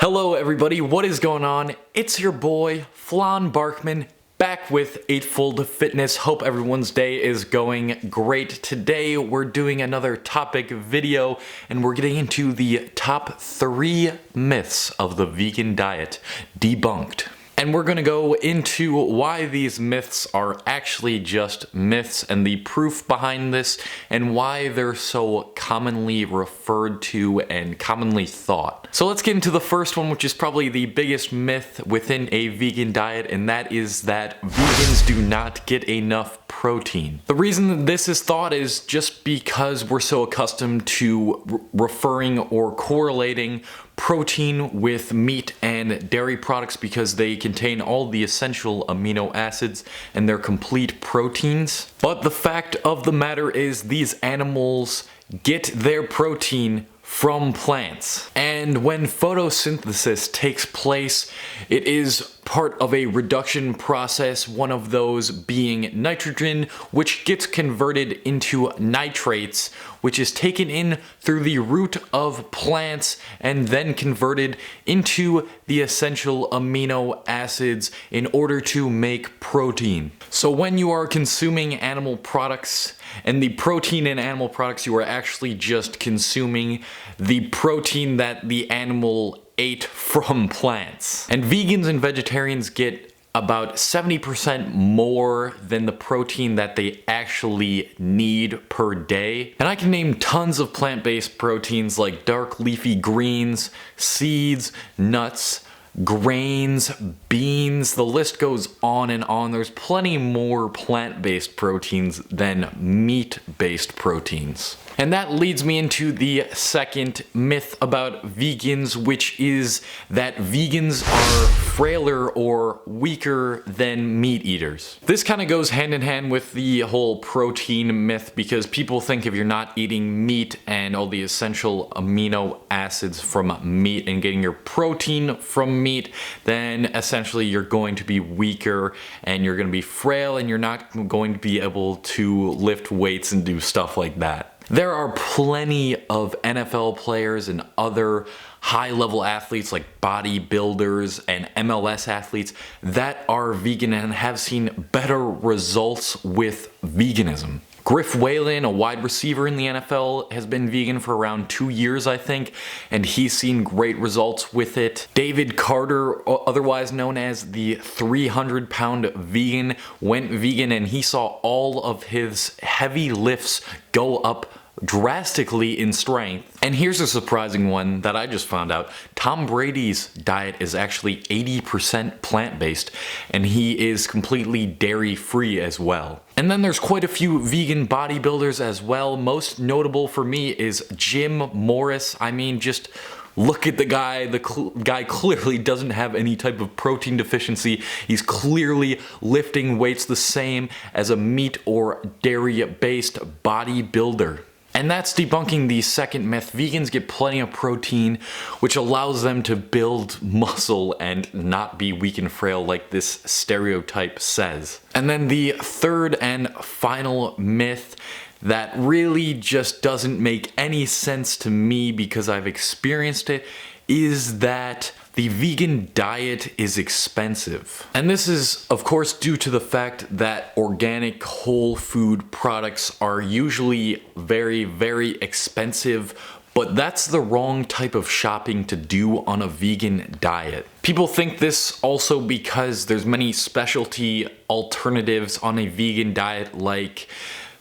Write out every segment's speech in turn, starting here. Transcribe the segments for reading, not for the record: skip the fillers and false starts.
Hello everybody, what is going on? It's your boy, Flan Barkman, back with Eightfold Fitness. Hope everyone's day is going great. Today we're doing another topic video and we're getting into the top 3 myths of the vegan diet, debunked. And we're going to go into why these myths are actually just myths and the proof behind this and why they're so commonly referred to and commonly thought. So let's get into the first one, which is probably the biggest myth within a vegan diet, and that is that vegans do not get enough protein. The reason that this is thought is just because we're so accustomed to referring or correlating protein with meat and dairy products because they contain all the essential amino acids and they're complete proteins. But the fact of the matter is these animals get their protein from plants. And when photosynthesis takes place, it is part of a reduction process, one of those being nitrogen, which gets converted into nitrates, which is taken in through the root of plants and then converted into the essential amino acids in order to make protein. So when you are consuming animal products, and the protein in animal products, you are actually just consuming the protein that the animal ate from plants. And vegans and vegetarians get about 70% more than the protein that they actually need per day. And I can name tons of plant-based proteins like dark leafy greens, seeds, nuts, grains, beans, the list goes on and on. There's plenty more plant-based proteins than meat-based proteins. And that leads me into the second myth about vegans, which is that vegans are frailer or weaker than meat eaters. This kind of goes hand in hand with the whole protein myth because people think if you're not eating meat and all the essential amino acids from meat and getting your protein from meat, then essentially you're going to be weaker and you're going to be frail and you're not going to be able to lift weights and do stuff like that. There are plenty of NFL players and other high-level athletes like bodybuilders and MLS athletes that are vegan and have seen better results with veganism. Griff Whalen, a wide receiver in the NFL, has been vegan for around 2 years, I think, and he's seen great results with it. David Carter, otherwise known as the 300-pound vegan, went vegan and he saw all of his heavy lifts go up drastically in strength. And here's a surprising one that I just found out. Tom Brady's diet is actually 80% plant-based, and he is completely dairy-free as well. And then there's quite a few vegan bodybuilders as well. Most notable for me is Jim Morris. I mean, just look at the guy. The guy clearly doesn't have any type of protein deficiency. He's clearly lifting weights the same as a meat or dairy-based bodybuilder. And that's debunking the second myth. Vegans get plenty of protein, which allows them to build muscle and not be weak and frail like this stereotype says. And then the third and final myth that really just doesn't make any sense to me because I've experienced it is that the vegan diet is expensive. And this is, of course, due to the fact that organic whole food products are usually very, very expensive, but that's the wrong type of shopping to do on a vegan diet. People think this also because there's many specialty alternatives on a vegan diet like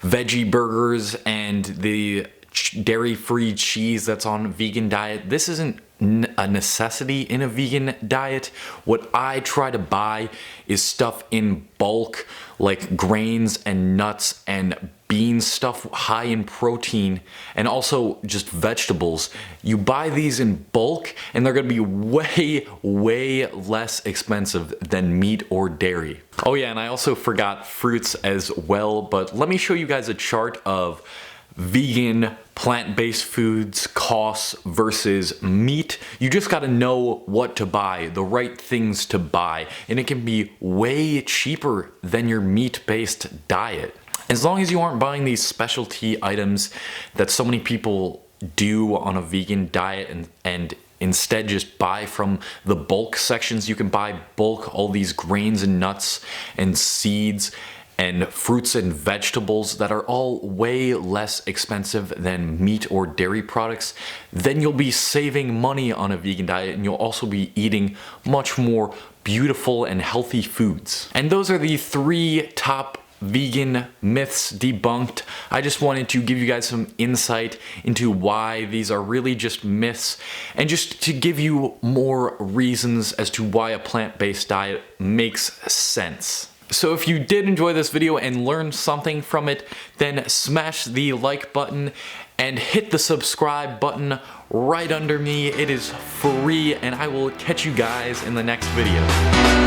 veggie burgers and the dairy-free cheese that's on a vegan diet. This isn't a necessity in a vegan diet. What I try to buy is stuff in bulk like grains and nuts and beans, stuff high in protein, and also just vegetables. You buy these in bulk and they're gonna be way less expensive than meat or dairy. Oh yeah, and I also forgot fruits as well, but let me show you guys a chart of vegan plant-based foods costs versus meat. You just got to know what to buy, the right things to buy, and it can be way cheaper than your meat-based diet. As long as you aren't buying these specialty items that so many people do on a vegan diet and instead just buy from the bulk sections. You can buy bulk all these grains and nuts and seeds and fruits and vegetables that are all way less expensive than meat or dairy products. Then you'll be saving money on a vegan diet, and you'll also be eating much more beautiful and healthy foods. And those are the 3 top vegan myths debunked. I just wanted to give you guys some insight into why these are really just myths, and just to give you more reasons as to why a plant-based diet makes sense. So if you did enjoy this video and learned something from it, then smash the like button and hit the subscribe button right under me. It is free, and I will catch you guys in the next video.